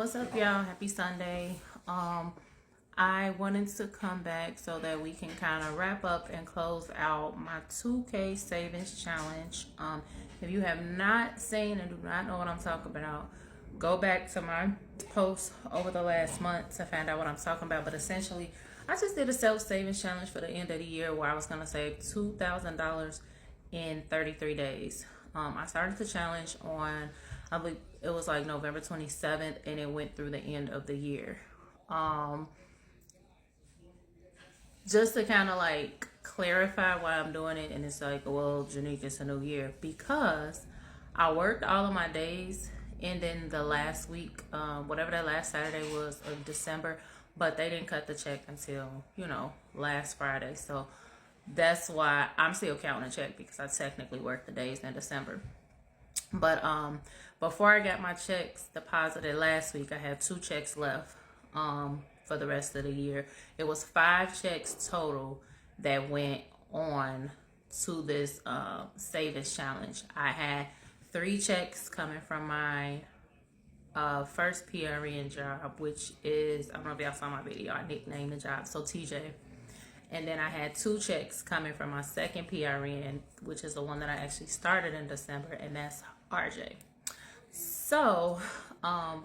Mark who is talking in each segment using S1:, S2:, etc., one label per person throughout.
S1: What's up, y'all? Happy Sunday. I wanted to come back so that we can kind of wrap up and close out my 2K savings challenge. If you have not seen and do not know what I'm talking about, go back to my posts over the last month to find out what I'm talking about. But essentially, I just did a self-savings challenge for the end of the year where I was going to save $2,000 in 33 days. I started the challenge on, I believe it was like November 27th, and it went through the end of the year. Just to kind of like clarify why I'm doing it, and it's like, well, Janique, it's a new year, because I worked all of my days, and then the last week, whatever that last Saturday was of December, but they didn't cut the check until, last Friday. So that's why I'm still counting a check, because I technically worked the days in December. But before I got my checks deposited last week, I had 2 checks left for the rest of the year. It was 5 checks total that went on to this savings challenge. I had 3 checks coming from my first PRN job, which is, I don't know if y'all saw my video, I nicknamed the job, so TJ. And then I had 2 checks coming from my second PRN, which is the one that I actually started in December, and that's RJ. So,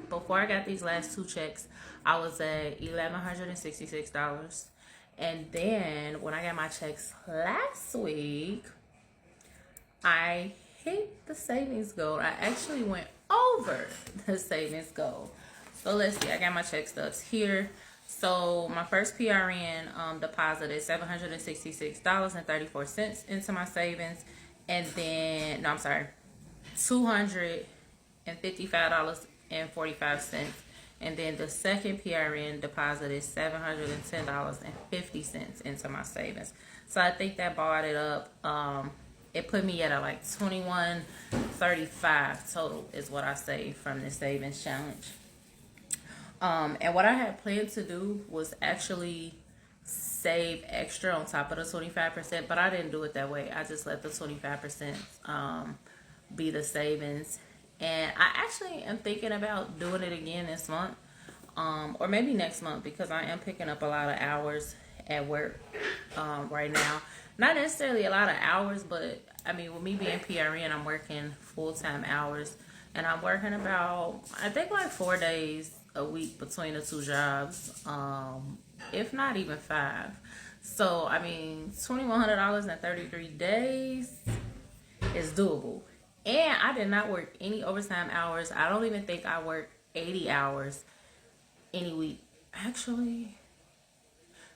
S1: before I got these last 2 checks, I was at $1,166. And then when I got my checks last week, I hit the savings goal. I actually went over the savings goal. So let's see, I got my check stubs here. So my first PRN deposited $766.34 into my savings, and then $255.45, and then the second PRN deposited $710.50 into my savings. So I think that bought it up. It put me at like $21.35 total is what I saved from the savings challenge. And what I had planned to do was actually save extra on top of the 25%, but I didn't do it that way. I just let the 25% be the savings. And I actually am thinking about doing it again this month, or maybe next month, because I am picking up a lot of hours at work right now. Not necessarily a lot of hours, but I mean, with me being PRN, I'm working full-time hours, and I'm working about, I think, like 4 days a week between the 2 jobs, if not even 5. So I mean, $2,100 in 33 days is doable. And I did not work any overtime hours. I don't even think I worked 80 hours any week, actually.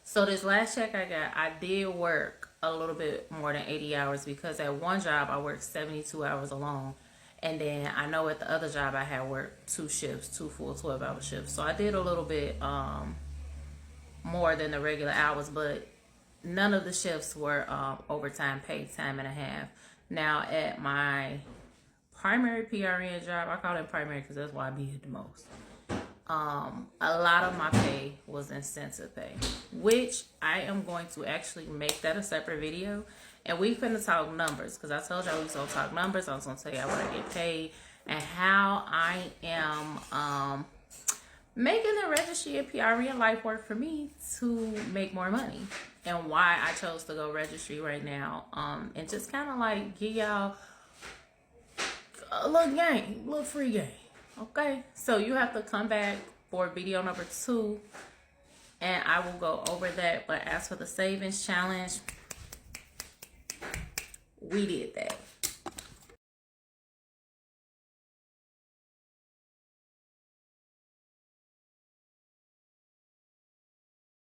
S1: So this last check I got, I did work a little bit more than 80 hours, because at one job I worked 72 hours alone. And then I know at the other job I had worked 2 shifts, 2 full 12-hour shifts. So I did a little bit more than the regular hours, but none of the shifts were overtime, paid time and a half. Now at my primary PRN job, I call it primary because that's why I be here the most. A lot of my pay was incentive pay, which I am going to actually make that a separate video. And we finna talk numbers, because I told y'all we was gonna talk numbers. I was gonna tell y'all what I get paid and how I am making the registry and PRN life work for me to make more money, and why I chose to go registry right now. And just kind of like give y'all a little game, a little free game. Okay, so you have to come back for video number 2, and I will go over that. But as for the savings challenge, we did that.